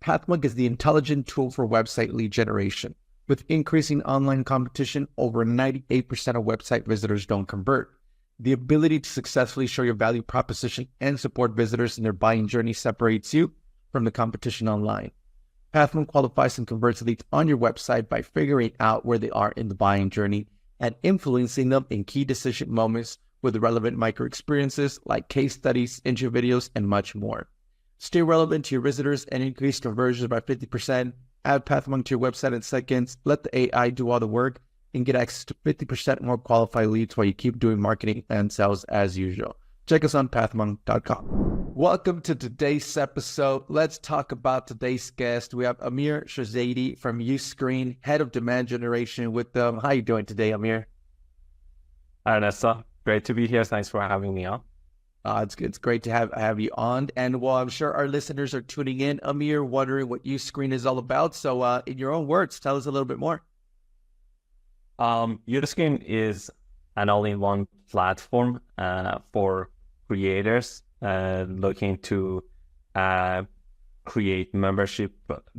Pathmark is the intelligent tool for website lead generation. With increasing online competition, over 98% of website visitors don't convert. The ability to successfully show your value proposition and support visitors in their buying journey separates you from the competition online. Pathmark qualifies and converts leads on your website by figuring out where they are in the buying journey and influencing them in key decision moments with relevant micro experiences like case studies, intro videos, and much more. Stay relevant to your visitors and increase conversions by 50%. Add Pathmark to your website in seconds. Let the AI do all the work and get access to 50% more qualified leads while you keep doing marketing and sales as usual. Check us on pathmark.com. Welcome to today's episode. Let's talk about today's guest. We have Amir Shahzeidi from Uscreen, head of demand generation with them. How are you doing today, Amir? Hi, Ernesto. Great to be here. Thanks for having me on. It's great to have you on. And while I'm sure our listeners are tuning in, Amir, wondering what Uscreen is all about. So in your own words, tell us a little bit more. Uscreen is an all-in-one platform for creators looking to create membership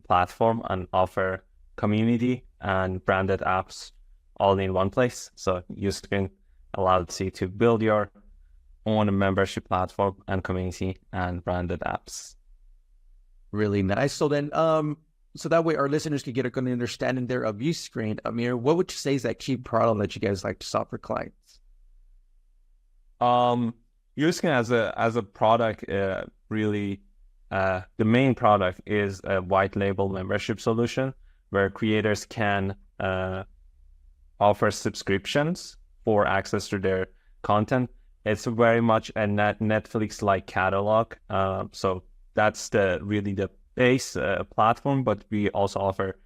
platform and offer community and branded apps all in one place. So Uscreen allows you to build your own membership platform and community and branded apps. Really nice. So then, so that way our listeners can get a good understanding there of Uscreen. Amir, what would you say is that key problem that you guys like to solve for clients? Uscreen as a product, really, the main product is a white label membership solution where creators can offer subscriptions for access to their content. It's very much a Netflix-like catalog. So that's really the base platform, but we also offer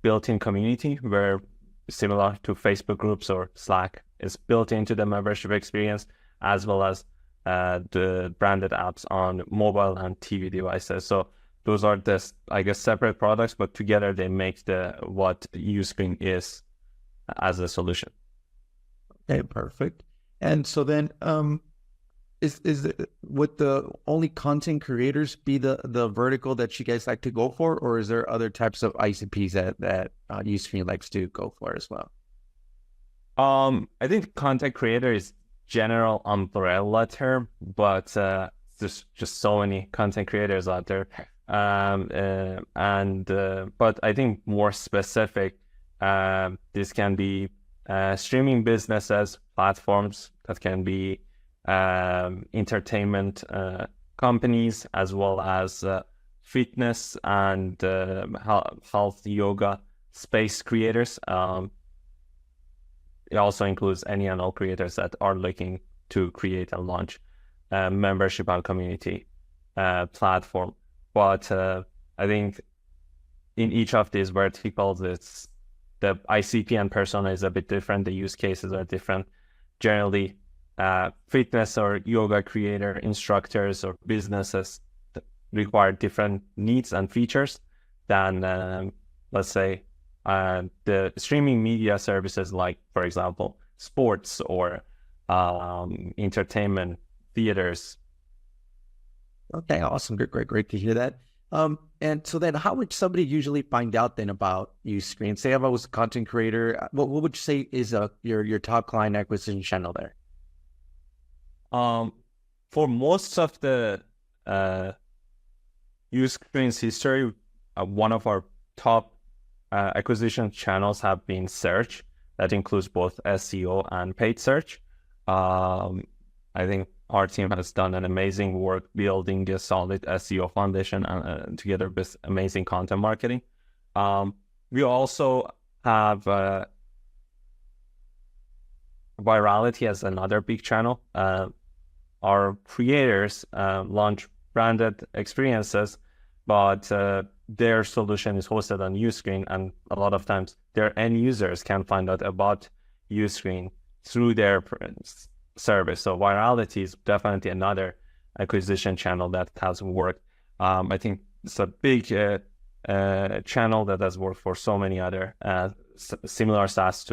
built-in community where, similar to Facebook groups or Slack, is built into the membership experience, as well as the branded apps on mobile and TV devices. So those are separate products, but together they make what Uscreen is as a solution. Okay, perfect. And so then, would the only content creators be the vertical that you guys like to go for, or is there other types of ICPs that Uscreen likes to go for as well? I think content creator is general umbrella term, but there's just so many content creators out there. But I think more specific, this can be streaming businesses, platforms, that can be entertainment companies, as well as fitness and health yoga space creators. It also includes any and all creators that are looking to create and launch a membership and community platform. But I think in each of these verticals, it's the ICP and persona is a bit different. The use cases are different. Generally, fitness or yoga creator, instructors, or businesses require different needs and features than, let's say, the streaming media services, like, for example, sports or entertainment, theaters. Okay, awesome. Great to hear that. And so then how would somebody usually find out then about Uscreen? Say if I was a content creator, what would you say is your top client acquisition channel there? For most of the Uscreen's history, one of our top acquisition channels have been search. That includes both SEO and paid search. I think our team has done an amazing work building a solid SEO foundation together with amazing content marketing. We also have virality as another big channel. Our creators launch branded experiences, but their solution is hosted on Uscreen, and a lot of times their end users can find out about Uscreen through their service. So virality is definitely another acquisition channel that has worked. I think it's a big channel that has worked for so many other similar SaaS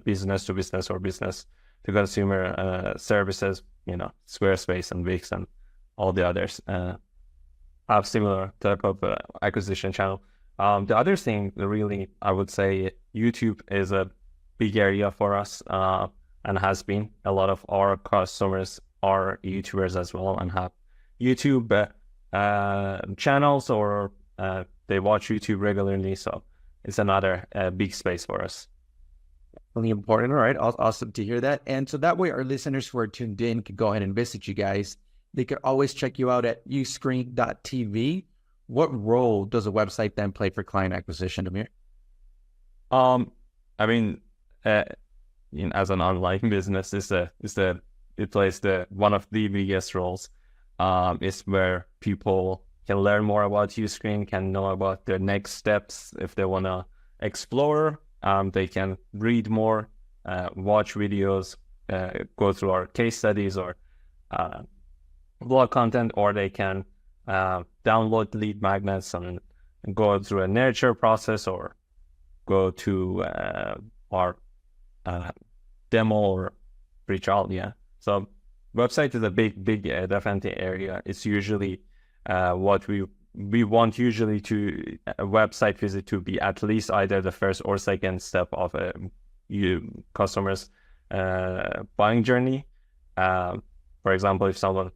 business to business or business to consumer services, Squarespace and Wix and all the others. have similar type of acquisition channel. The other thing, really, I would say YouTube is a big area for us, and has been. A lot of our customers are YouTubers as well and have YouTube channels, or they watch YouTube regularly. So it's another big space for us. Really important. All right. Awesome to hear that. And so that way our listeners who are tuned in can go ahead and visit you guys. They could always check you out at uscreen.tv. What role does a website then play for client acquisition, Amir? I mean, as an online business, it plays one of the biggest roles. Is where people can learn more about Uscreen, can know about their next steps if they want to explore. They can read more, watch videos, go through our case studies or blog content, or they can download lead magnets and go through a nurture process, or go to our demo or free trial. Yeah. So website is a big definitely area. It's usually what we want usually to a website visit to be at least either the first or second step of a customer's buying journey. For example, if someone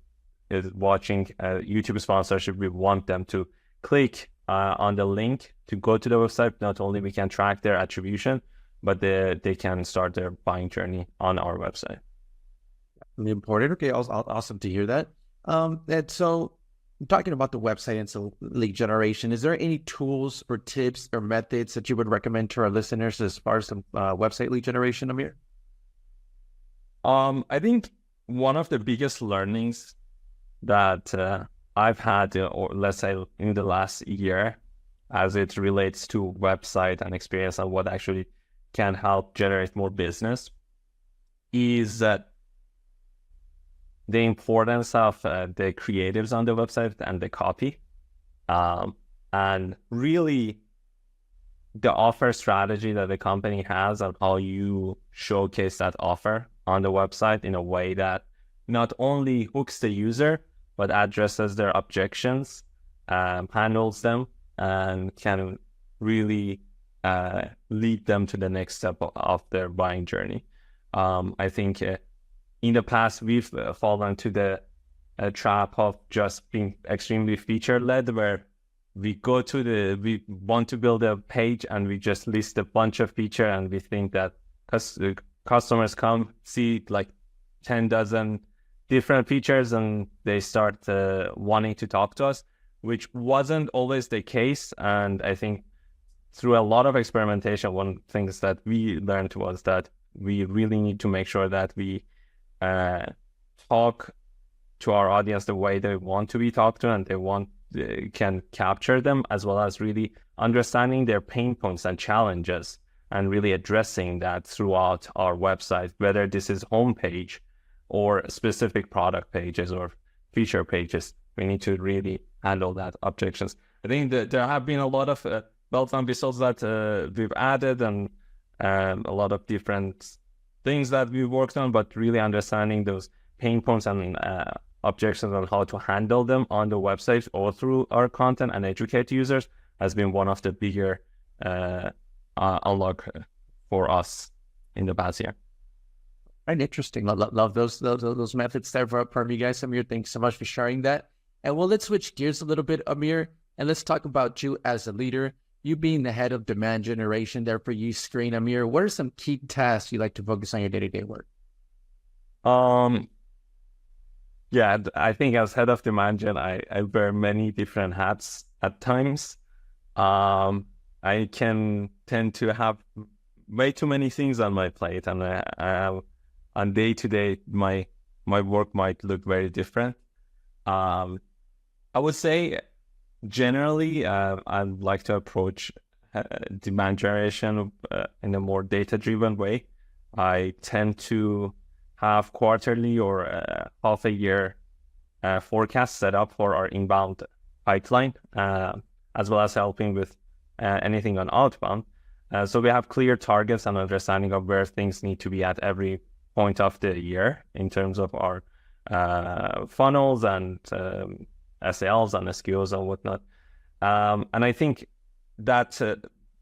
is watching a YouTube sponsorship, we want them to click on the link to go to the website. Not only we can track their attribution, but they can start their buying journey on our website. Important. Okay, awesome to hear that. And so talking about the website and so lead generation, is there any tools or tips or methods that you would recommend to our listeners as far as some website lead generation, Amir? I think one of the biggest learnings that I've had, or let's say in the last year, as it relates to website and experience and what actually can help generate more business, is that the importance of the creatives on the website and the copy, and really the offer strategy that the company has and how you showcase that offer on the website in a way that not only hooks the user, but addresses their objections, handles them, and can really lead them to the next step of their buying journey. I think in the past, we've fallen to the trap of just being extremely feature-led, where we want to build a page and we just list a bunch of feature, and we think that customers come see like 10 dozen different features and they start wanting to talk to us, which wasn't always the case. And I think through a lot of experimentation, one of the things that we learned was that we really need to make sure that we talk to our audience the way they want to be talked to, and can capture them, as well as really understanding their pain points and challenges, and really addressing that throughout our website, whether this is homepage or specific product pages or feature pages. We need to really handle that objections. I think that there have been a lot of bells and whistles that we've added, and a lot of different things that we worked on, but really understanding those pain points and objections on how to handle them on the website or through our content and educate users has been one of the bigger unlock for us in the past year. Right, interesting. Love those methods there from you guys, Amir. Thanks so much for sharing that. And well, let's switch gears a little bit, Amir, and let's talk about you as a leader. You being the head of demand generation there for Uscreen, Amir, what are some key tasks you like to focus on your day-to-day work? Yeah, I think as head of demand gen, I wear many different hats at times. I can tend to have way too many things on my plate, and on day to day, my work might look very different. I would say generally, I'd like to approach demand generation in a more data-driven way. I tend to have quarterly or half a year forecast set up for our inbound pipeline, as well as helping with anything on outbound. So we have clear targets and understanding of where things need to be at every point of the year in terms of our funnels and SLs and SQOs and whatnot. And I think that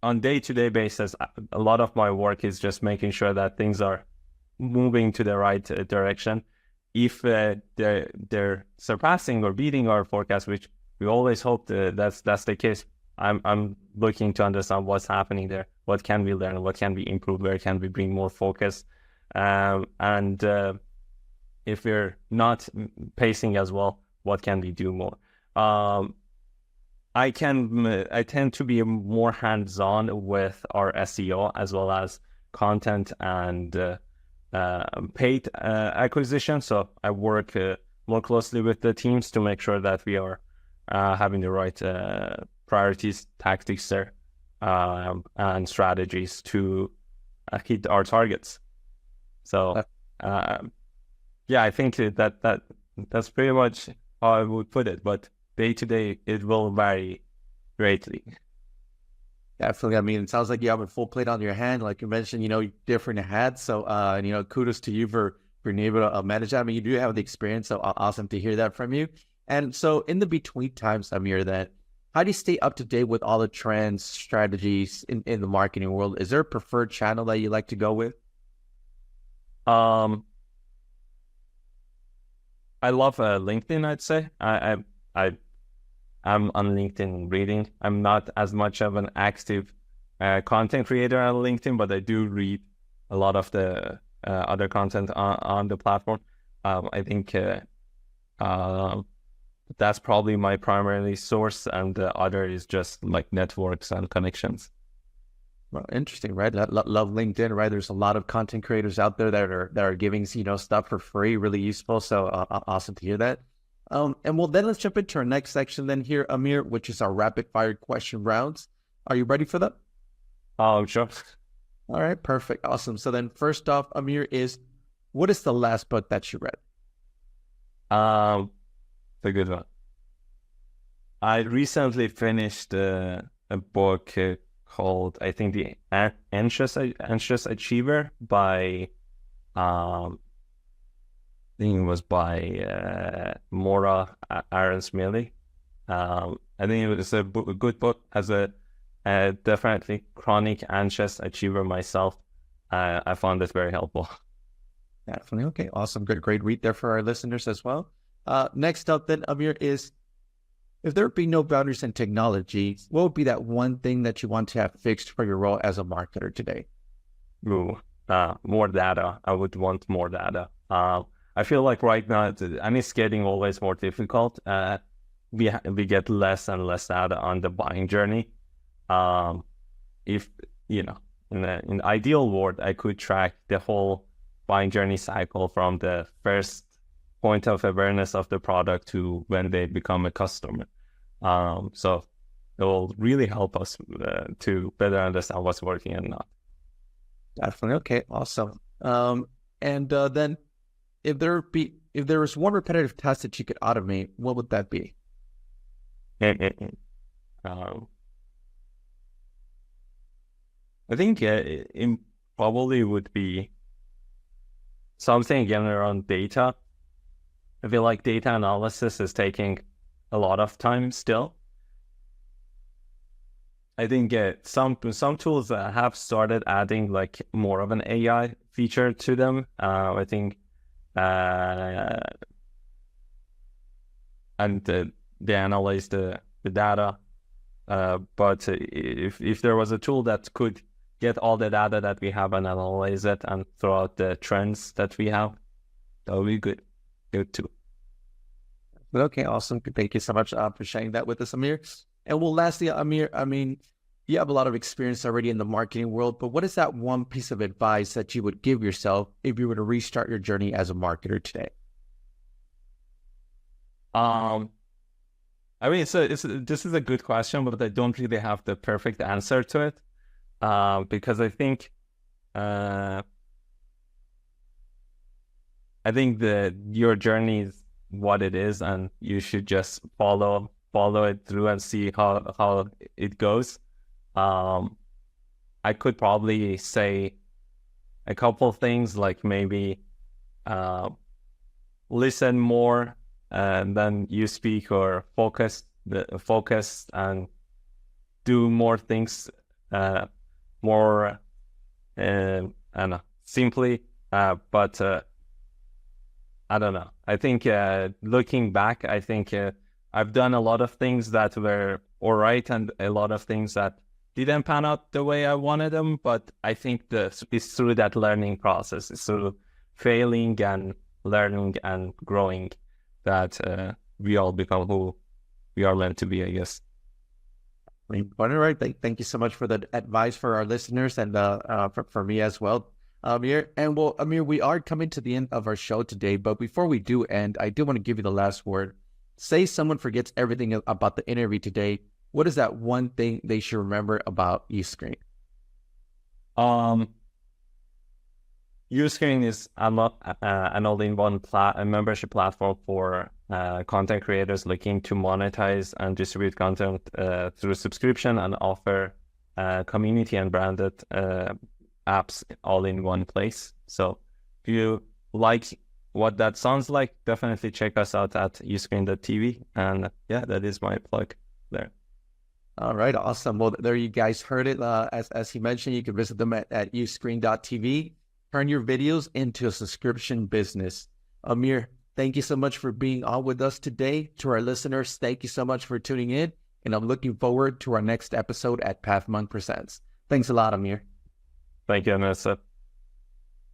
on day-to-day basis, a lot of my work is just making sure that things are moving to the right direction. If they're surpassing or beating our forecast, which we always hope that's the case, I'm looking to understand what's happening there. What can we learn? What can we improve? Where can we bring more focus? And if we're not pacing as well, what can we do more? I tend to be more hands-on with our SEO as well as content and paid acquisition. So I work more closely with the teams to make sure that we are having the right priorities, tactics there, and strategies to hit our targets. So yeah, I think that's pretty much how I would put it. But day to day, it will vary greatly. Definitely. I mean, it sounds like you have a full plate on your hand. Like you mentioned, different hats. So, kudos to you for being able to manage that. I mean, you do have the experience. So awesome to hear that from you. And so in the between times, Amir, then how do you stay up to date with all the trends, strategies in the marketing world? Is there a preferred channel that you like to go with? I love LinkedIn, I'd say. I'm on LinkedIn reading. I'm not as much of an active content creator on LinkedIn, but I do read a lot of the other content on the platform. I think that's probably my primary source, and the other is just like networks and connections. Well, interesting, right? Love LinkedIn, right? There's a lot of content creators out there that are giving stuff for free, really useful. So awesome to hear that. And well, then let's jump into our next section then here, Amir, which is our rapid fire question rounds. Are you ready for that? Oh, sure. All right, perfect, awesome. So then, first off, Amir, what is the last book that you read? It's a good one. I recently finished a book called, I think, The Anxious Achiever by, I think it was by Maura Aarons-Mille. I think it was a good book. As a definitely chronic anxious achiever myself, I found it very helpful. Definitely. Okay, awesome. Great read there for our listeners as well. Next up then, Amir, is if there would be no boundaries in technology, what would be that one thing that you want to have fixed for your role as a marketer today? Ooh, more data. I would want more data. I feel like right now, and it's getting always more difficult. We get less and less data on the buying journey. If in the ideal world, I could track the whole buying journey cycle from the first point of awareness of the product to when they become a customer. So it will really help us to better understand what's working and not. Definitely. Okay, awesome. And then if there was one repetitive task that you could automate, what would that be? I think it probably would be something again around data. I feel like data analysis is taking a lot of time still. I think some tools have started adding like more of an AI feature to them. I think and they analyze the data. But if there was a tool that could get all the data that we have and analyze it and throw out the trends that we have, that would be good too. Okay, awesome. Thank you so much for sharing that with us, Amir. And well, lastly, Amir, I mean, you have a lot of experience already in the marketing world, but what is that one piece of advice that you would give yourself if you were to restart your journey as a marketer today? I mean, this is a good question, but I don't really have the perfect answer to it, because I think your journey is what it is, and you should just follow it through and see how it goes. I could probably say a couple things, like maybe listen more and then you speak or focus and do more things, more, I don't know, simply, but I don't know. I think looking back, I think I've done a lot of things that were all right and a lot of things that didn't pan out the way I wanted them. But I think it's through that learning process, it's through failing and learning and growing that we all become who we are meant to be, I guess. All right. Thank you so much for the advice for our listeners and for me as well, Amir. And well, Amir, we are coming to the end of our show today, but before we do end, I do want to give you the last word. Say someone forgets everything about the interview today. What is that one thing they should remember about Uscreen? Uscreen is an all-in-one membership platform for content creators looking to monetize and distribute content through subscription and offer community and branded apps all in one place. So if you like what that sounds like, definitely check us out at uscreen.tv. And yeah, that is my plug there. All right, awesome. Well, there you guys heard it. As he mentioned, you can visit them at uscreen.tv. Turn your videos into a subscription business. Amir, thank you so much for being on with us today. To our listeners, thank you so much for tuning in. And I'm looking forward to our next episode at Pathmonk Presents. Thanks a lot, Amir. Thank you, Anessa.